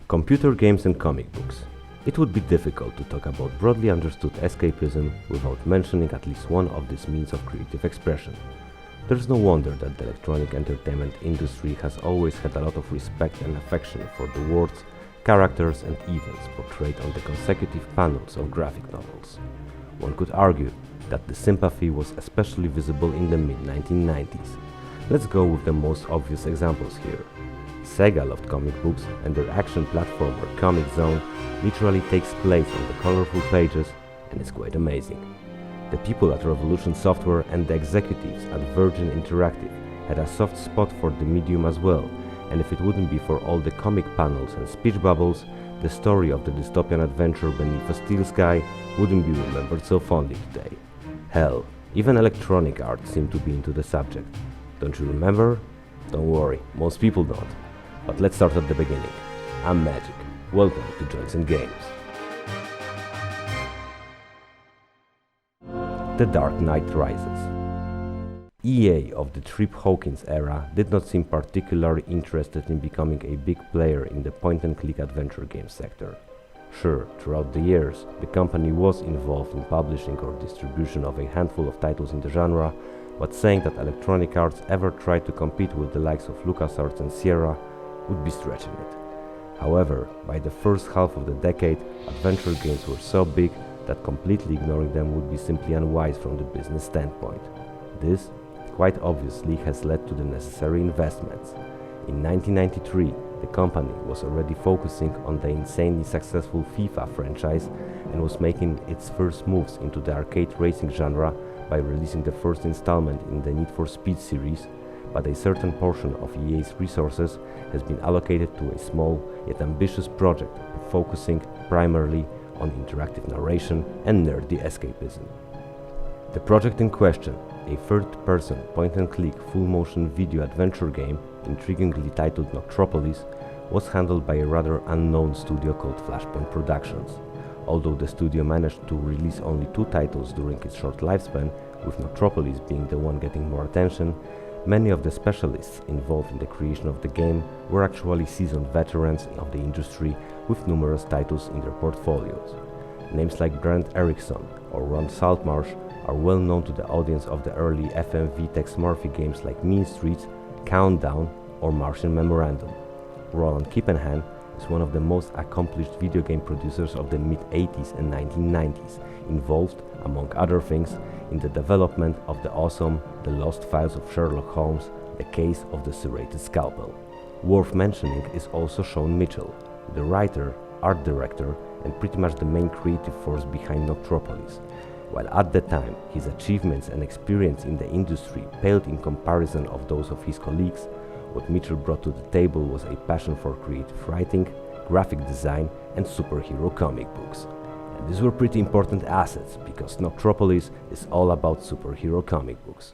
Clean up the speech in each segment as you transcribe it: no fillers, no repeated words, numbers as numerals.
Computer games and comic books. It would be difficult to talk about broadly understood escapism without mentioning at least one of these means of creative expression. There's no wonder that the electronic entertainment industry has always had a lot of respect and affection for the worlds, characters and events portrayed on the consecutive panels of graphic novels. One could argue that the sympathy was especially visible in the mid-1990s. Let's go with the most obvious examples here. Sega loved comic books, and their action platformer Comic Zone literally takes place on the colorful pages and is quite amazing. The people at Revolution Software and the executives at Virgin Interactive had a soft spot for the medium as well, and if it wouldn't be for all the comic panels and speech bubbles, the story of the dystopian adventure beneath a steel sky wouldn't be remembered so fondly today. Hell, even Electronic Arts seemed to be into the subject. Don't you remember? Don't worry, most people don't. But let's start at the beginning. I'm Magic. Welcome to JnG Games. The Dark Knight Rises. EA of the Trip Hawkins era did not seem particularly interested in becoming a big player in the point-and-click adventure game sector. Sure, throughout the years, the company was involved in publishing or distribution of a handful of titles in the genre, but saying that Electronic Arts ever tried to compete with the likes of LucasArts and Sierra would be stretching it. However, by the first half of the decade, adventure games were so big that completely ignoring them would be simply unwise from the business standpoint. This, quite obviously, has led to the necessary investments. In 1993, the company was already focusing on the insanely successful FIFA franchise and was making its first moves into the arcade racing genre by releasing the first installment in the Need for Speed series, but a certain portion of EA's resources has been allocated to a small yet ambitious project focusing primarily on interactive narration and nerdy escapism. The project in question, a third-person point-and-click full-motion video adventure game intriguingly titled Noctropolis, was handled by a rather unknown studio called Flashpoint Productions. Although the studio managed to release only 2 titles during its short lifespan, with Noctropolis being the one getting more attention, many of the specialists involved in the creation of the game were actually seasoned veterans of the industry with numerous titles in their portfolios. Names like Grant Erickson or Ron Saltmarsh are well known to the audience of the early FMV Tex Murphy games like Mean Streets, Countdown or Martian Memorandum. Roland Kippenhahn is one of the most accomplished video game producers of the mid-80s and 1990s, involved, among other things, in the development of the awesome The Lost Files of Sherlock Holmes, the case of the Serrated Scalpel. Worth mentioning is also Sean Mitchell, the writer, art director, and pretty much the main creative force behind Noctropolis. While at the time his achievements and experience in the industry paled in comparison of those of his colleagues, what Mitchell brought to the table was a passion for creative writing, graphic design, and superhero comic books. And these were pretty important assets, because Noctropolis is all about superhero comic books.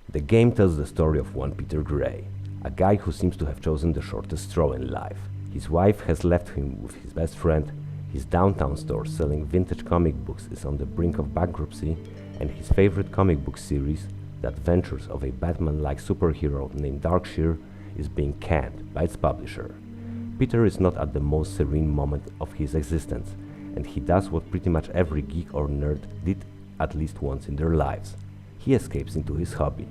The game tells the story of one Peter Gray, a guy who seems to have chosen the shortest straw in life. His wife has left him with his best friend, his downtown store selling vintage comic books is on the brink of bankruptcy, and his favorite comic book series, The Adventures of a Batman-like superhero named Darkshire, is being canned by its publisher. Peter is not at the most serene moment of his existence, and he does what pretty much every geek or nerd did at least once in their lives. He escapes into his hobby.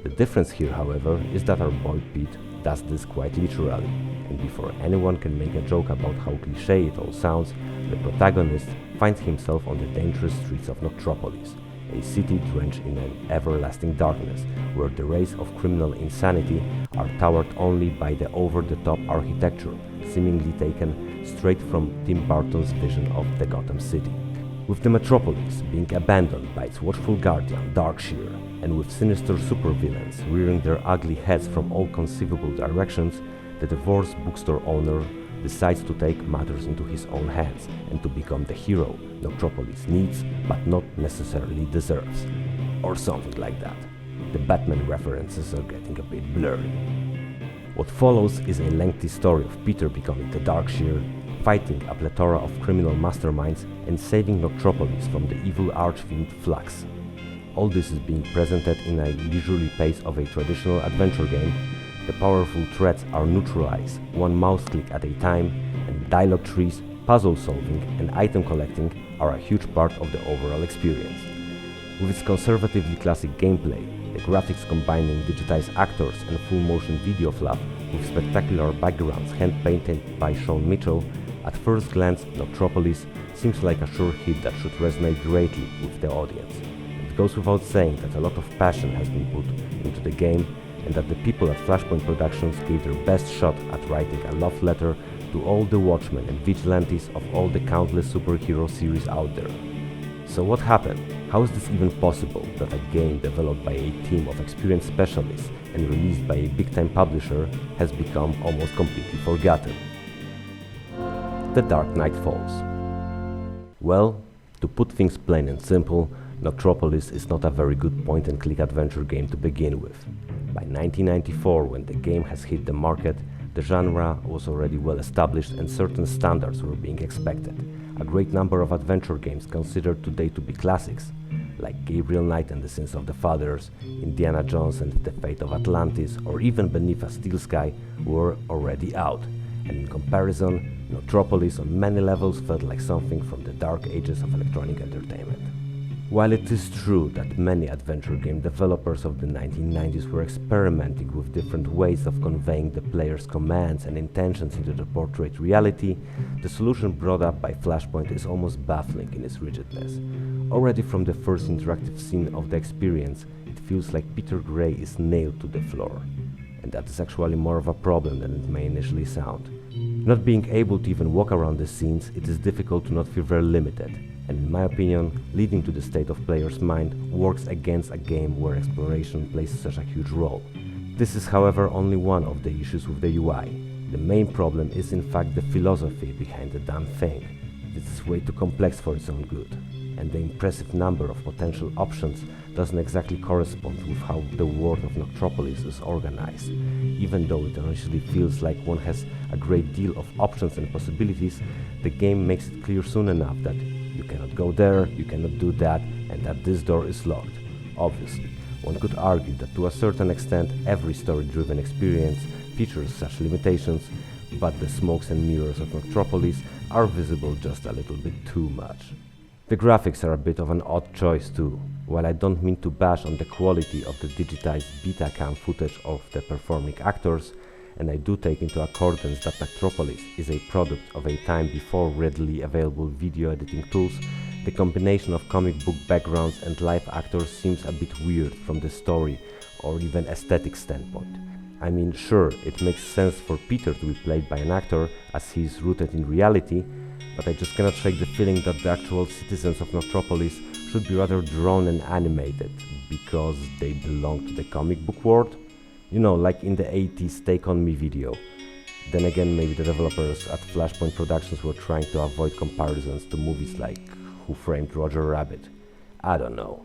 The difference here, however, is that our boy Pete does this quite literally, and before anyone can make a joke about how cliché it all sounds, the protagonist finds himself on the dangerous streets of Noctropolis, a city drenched in an everlasting darkness, where the rays of criminal insanity are towered only by the over-the-top architecture, seemingly taken straight from Tim Burton's vision of the Gotham City. With the metropolis being abandoned by its watchful guardian, Darkshire, and with sinister supervillains rearing their ugly heads from all conceivable directions, the divorced bookstore owner decides to take matters into his own hands and to become the hero Noctropolis needs but not necessarily deserves. Or something like that. The Batman references are getting a bit blurry. What follows is a lengthy story of Peter becoming the Darkshire, fighting a plethora of criminal masterminds and saving Noctropolis from the evil arch-fiend Flux. All this is being presented in a leisurely pace of a traditional adventure game, the powerful threats are neutralized one mouse click at a time, and dialogue trees, puzzle solving and item collecting are a huge part of the overall experience. With its conservatively classic gameplay, the graphics combining digitized actors and full motion video fluff with spectacular backgrounds hand-painted by Sean Mitchell, at first glance Noctropolis seems like a sure hit that should resonate greatly with the audience. It goes without saying that a lot of passion has been put into the game, and that the people at Flashpoint Productions gave their best shot at writing a love letter to all the Watchmen and Vigilantes of all the countless superhero series out there. So what happened? How is this even possible that a game developed by a team of experienced specialists and released by a big-time publisher has become almost completely forgotten? The Dark Knight Falls. Well, to put things plain and simple, Noctropolis is not a very good point-and-click adventure game to begin with. By 1994, when the game has hit the market, the genre was already well established and certain standards were being expected. A great number of adventure games considered today to be classics, like Gabriel Knight and the Sins of the Fathers, Indiana Jones and the Fate of Atlantis, or even Beneath a Steel Sky, were already out, and in comparison, Noctropolis on many levels felt like something from the dark ages of electronic entertainment. While it is true that many adventure game developers of the 1990s were experimenting with different ways of conveying the player's commands and intentions into the portrait reality, the solution brought up by Flashpoint is almost baffling in its rigidness. Already from the first interactive scene of the experience, it feels like Peter Gray is nailed to the floor. And that is actually more of a problem than it may initially sound. Not being able to even walk around the scenes, it is difficult to not feel very limited, and in my opinion, leading to the state of player's mind works against a game where exploration plays such a huge role. This is however only one of the issues with the UI. The main problem is in fact the philosophy behind the damn thing. This is way too complex for its own good, and the impressive number of potential options doesn't exactly correspond with how the world of Noctropolis is organized. Even though it initially feels like one has a great deal of options and possibilities, the game makes it clear soon enough that you cannot go there, you cannot do that, and that this door is locked. Obviously, one could argue that to a certain extent every story-driven experience features such limitations, but the smokes and mirrors of Noctropolis are visible just a little bit too much. The graphics are a bit of an odd choice too. While I don't mean to bash on the quality of the digitized Betacam footage of the performing actors, and I do take into accordance that Noctropolis is a product of a time before readily available video editing tools, the combination of comic book backgrounds and live actors seems a bit weird from the story or even aesthetic standpoint. I mean, sure, it makes sense for Peter to be played by an actor as he is rooted in reality, but I just cannot shake the feeling that the actual citizens of Noctropolis should be rather drawn and animated because they belong to the comic book world. You know, like in the 80s Take On Me video. Then again, maybe the developers at Flashpoint Productions were trying to avoid comparisons to movies like Who Framed Roger Rabbit. I don't know.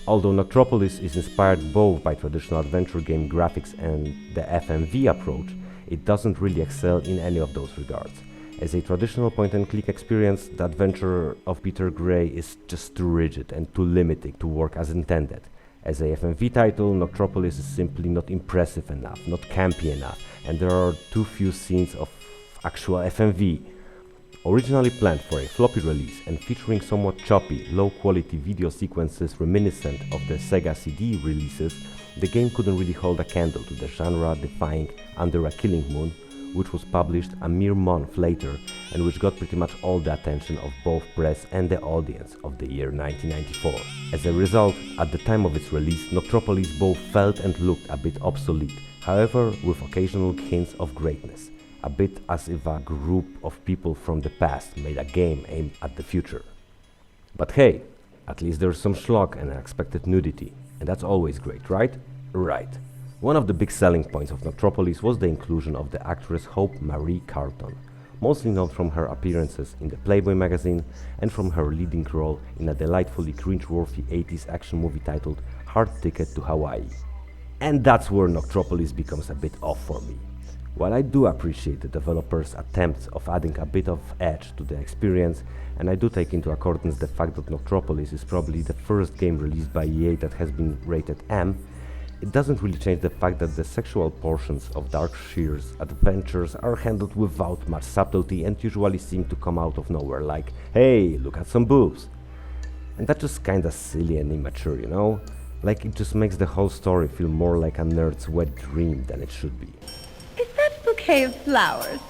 Although Noctropolis is inspired both by traditional adventure game graphics and the FMV approach, it doesn't really excel in any of those regards. As a traditional point-and-click experience, the adventure of Peter Gray is just too rigid and too limited to work as intended. As a FMV title, Noctropolis is simply not impressive enough, not campy enough, and there are too few scenes of actual FMV. Originally planned for a floppy release and featuring somewhat choppy, low-quality video sequences reminiscent of the Sega CD releases, the game couldn't really hold a candle to the genre-defying Under a Killing Moon, which was published a mere month later and which got pretty much all the attention of both press and the audience of the year 1994. As a result, at the time of its release, Noctropolis both felt and looked a bit obsolete, however with occasional hints of greatness, a bit as if a group of people from the past made a game aimed at the future. But hey, at least there's some schlock and unexpected nudity, and that's always great, right? Right. One of the big selling points of Noctropolis was the inclusion of the actress Hope Marie Carlton, mostly known from her appearances in the Playboy magazine and from her leading role in a delightfully cringe-worthy 80s action movie titled Hard Ticket to Hawaii. And that's where Noctropolis becomes a bit off for me. While I do appreciate the developers' attempts of adding a bit of edge to the experience, and I do take into accordance the fact that Noctropolis is probably the first game released by EA that has been rated M, It doesn't really change the fact that the sexual portions of Darkshire's adventures are handled without much subtlety and usually seem to come out of nowhere, like, hey, look at some boobs. And that's just kinda silly and immature, you know? Like, it just makes the whole story feel more like a nerd's wet dream than it should be. Is that a bouquet of flowers?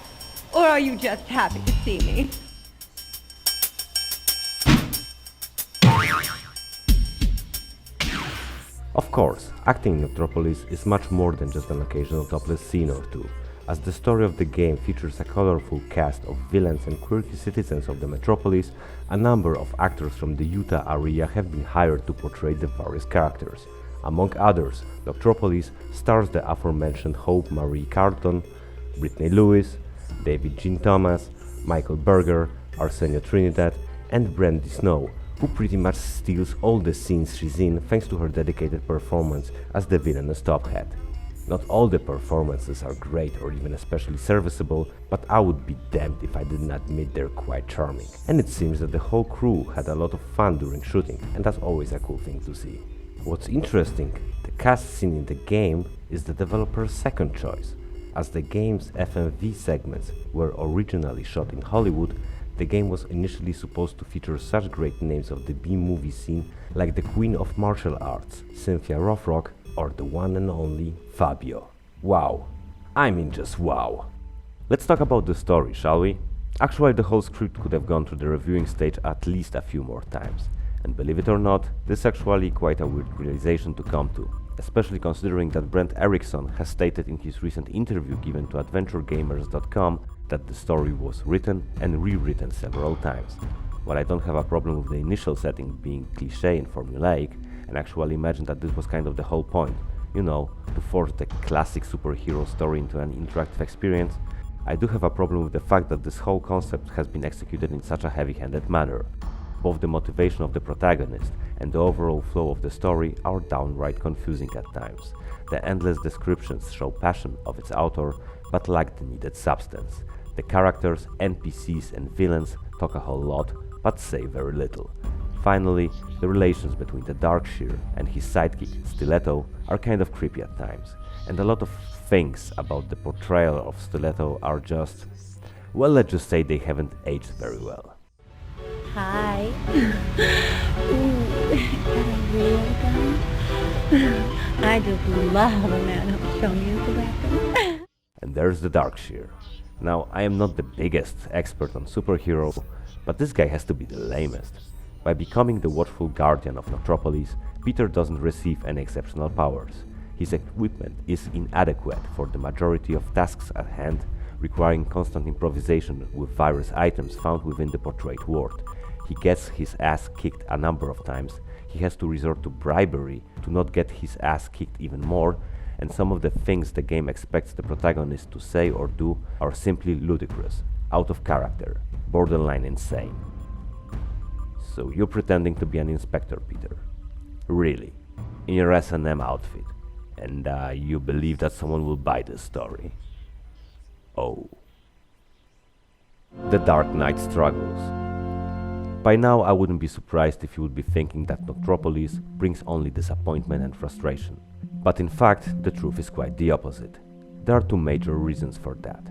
Or are you just happy to see me? Of course, acting in Noctropolis is much more than just an occasional topless scene or two, as the story of the game features a colorful cast of villains and quirky citizens of the metropolis. A number of actors from the Utah area have been hired to portray the various characters. Among others, Noctropolis stars the aforementioned Hope Marie Carlton, Brittany Lewis, David Gene Thomas, Michael Berger, Arsenio Trinidad, and Brandy Snow, who pretty much steals all the scenes she's in thanks to her dedicated performance as the villainous top hat. Not all the performances are great or even especially serviceable, but I would be damned if I didn't admit they're quite charming. And it seems that the whole crew had a lot of fun during shooting, and that's always a cool thing to see. What's interesting, the cast scene in the game is the developer's second choice. As the game's FMV segments were originally shot in Hollywood, the game was initially supposed to feature such great names of the B-movie scene like the Queen of Martial Arts, Cynthia Rothrock, or the one and only Fabio. Wow. I mean just wow. Let's talk about the story, shall we? Actually, the whole script could have gone through the reviewing stage at least a few more times. And believe it or not, this is actually quite a weird realization to come to, especially considering that Brent Erickson has stated in his recent interview given to AdventureGamers.com that the story was written and rewritten several times. While I don't have a problem with the initial setting being cliché and formulaic, and actually imagine that this was kind of the whole point, you know, to force the classic superhero story into an interactive experience, I do have a problem with the fact that this whole concept has been executed in such a heavy-handed manner. Both the motivation of the protagonist and the overall flow of the story are downright confusing at times. The endless descriptions show passion of its author, but lack the needed substance. The characters, NPCs and villains talk a whole lot, but say very little. Finally, the relations between the Darkshire and his sidekick, Stiletto, are kind of creepy at times, and a lot of things about the portrayal of Stiletto are just, well, let's just say they haven't aged very well. Hi. Ooh, is that a real gun? I just love a man who'll show me his weapon. And there's the Darkshire. Now, I am not the biggest expert on superhero, but this guy has to be the lamest. By becoming the watchful guardian of Noctropolis, Peter doesn't receive any exceptional powers. His equipment is inadequate for the majority of tasks at hand, requiring constant improvisation with various items found within the portrayed world. He gets his ass kicked a number of times, he has to resort to bribery to not get his ass kicked even more, and some of the things the game expects the protagonist to say or do are simply ludicrous, out of character, borderline insane. So you're pretending to be an inspector, Peter. Really, in your S&M outfit, and you believe that someone will buy this story. Oh. The Dark Knight struggles. By now I wouldn't be surprised if you would be thinking that Noctropolis brings only disappointment and frustration. But in fact, the truth is quite the opposite. There are two major reasons for that.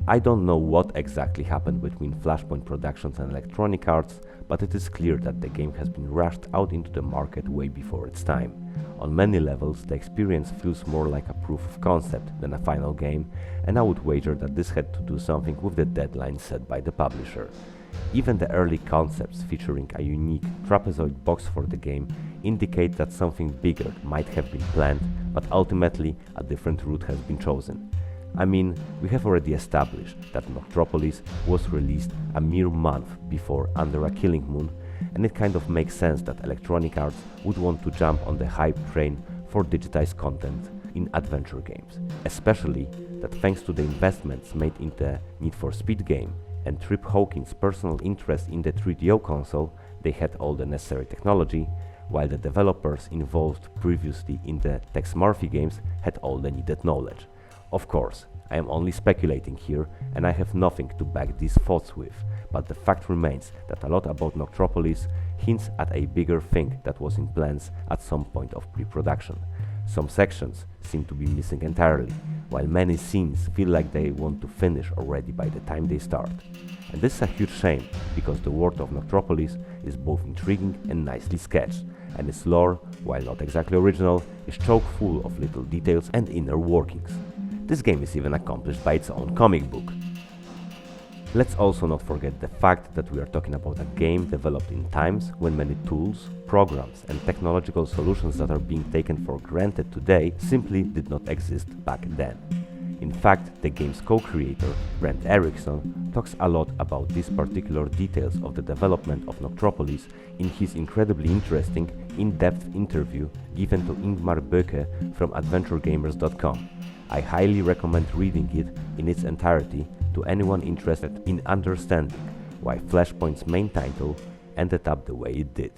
I don't know what exactly happened between Flashpoint Productions and Electronic Arts, but it is clear that the game has been rushed out into the market way before its time. On many levels, the experience feels more like a proof of concept than a final game, and I would wager that this had to do something with the deadline set by the publisher. Even the early concepts featuring a unique trapezoid box for the game indicate that something bigger might have been planned, but ultimately a different route has been chosen. I mean, we have already established that Noctropolis was released a mere month before Under a Killing Moon, and it kind of makes sense that Electronic Arts would want to jump on the hype train for digitized content in adventure games, especially that thanks to the investments made in the Need for Speed game and Trip Hawkins' personal interest in the 3DO console, they had all the necessary technology, while the developers involved previously in the Tex Murphy games had all the needed knowledge. Of course, I am only speculating here and I have nothing to back these thoughts with, but the fact remains that a lot about Noctropolis hints at a bigger thing that was in plans at some point of pre-production. Some sections seem to be missing entirely, while many scenes feel like they want to finish already by the time they start. And this is a huge shame, because the world of Noctropolis is both intriguing and nicely sketched, and its lore, while not exactly original, is chock full of little details and inner workings. This game is even accomplished by its own comic book. Let's also not forget the fact that we are talking about a game developed in times when many tools, programs and technological solutions that are being taken for granted today simply did not exist back then. In fact, the game's co-creator, Brent Erickson, talks a lot about these particular details of the development of Noctropolis in his incredibly interesting, in-depth interview given to Ingmar Böke from AdventureGamers.com. I highly recommend reading it in its entirety to anyone interested in understanding why Flashpoint's main title ended up the way it did.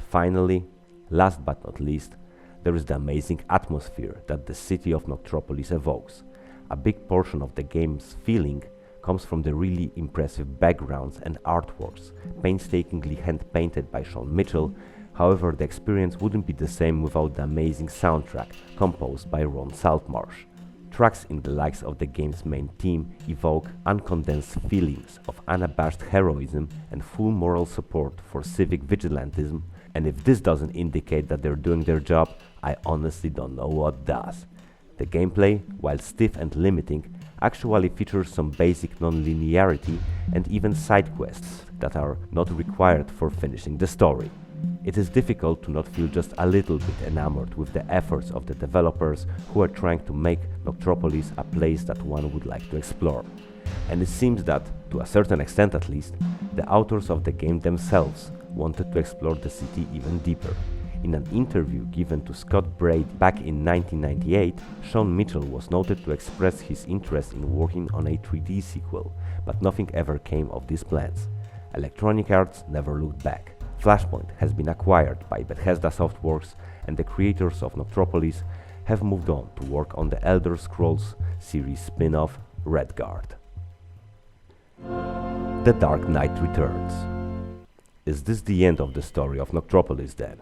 Finally, last but not least, there is the amazing atmosphere that the city of Noctropolis evokes. A big portion of the game's feeling comes from the really impressive backgrounds and artworks, painstakingly hand-painted by Sean Mitchell. However, the experience wouldn't be the same without the amazing soundtrack composed by Ron Saltmarsh. Tracks in the likes of the game's main theme evoke uncondensed feelings of unabashed heroism and full moral support for civic vigilantism, and if this doesn't indicate that they're doing their job, I honestly don't know what does. The gameplay, while stiff and limiting, actually features some basic non-linearity and even side quests that are not required for finishing the story. It is difficult to not feel just a little bit enamored with the efforts of the developers who are trying to make Noctropolis a place that one would like to explore. And it seems that, to a certain extent at least, the authors of the game themselves wanted to explore the city even deeper. In an interview given to Scott Braid back in 1998, Sean Mitchell was noted to express his interest in working on a 3D sequel, but nothing ever came of these plans. Electronic Arts never looked back. Flashpoint has been acquired by Bethesda Softworks, and the creators of Noctropolis have moved on to work on the Elder Scrolls series spin-off Redguard. The Dark Knight returns. Is this the end of the story of Noctropolis then?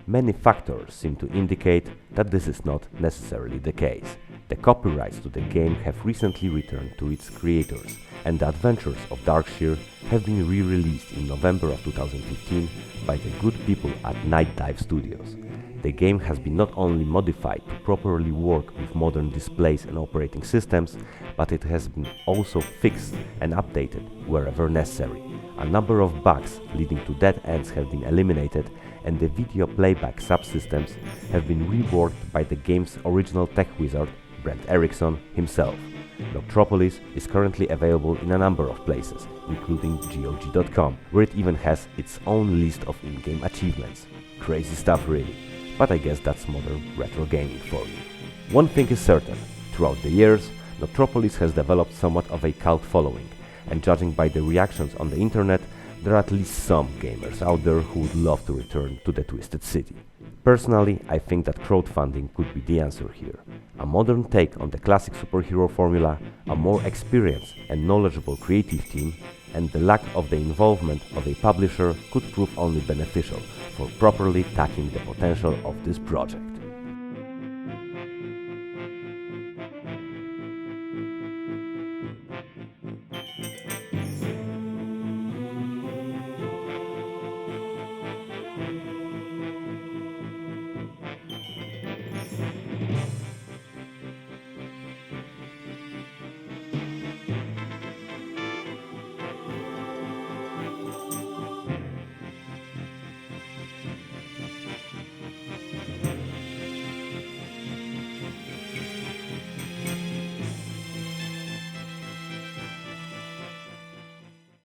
Many factors seem to indicate that this is not necessarily the case. The copyrights to the game have recently returned to its creators, and the adventures of Darkshire have been re-released in November of 2015 by the good people at Night Dive Studios. The game has been not only modified to properly work with modern displays and operating systems, but it has been also fixed and updated wherever necessary. A number of bugs leading to dead ends have been eliminated, and the video playback subsystems have been reworked by the game's original tech wizard, Brent Erickson himself. Noctropolis is currently available in a number of places, including GOG.com, where it even has its own list of in-game achievements. Crazy stuff really, but I guess that's modern retro gaming for you. One thing is certain, throughout the years, Noctropolis has developed somewhat of a cult following, and judging by the reactions on the internet, there are at least some gamers out there who would love to return to the Twisted City. Personally, I think that crowdfunding could be the answer here. A modern take on the classic superhero formula, a more experienced and knowledgeable creative team, and the lack of the involvement of a publisher could prove only beneficial for properly tackling the potential of this project.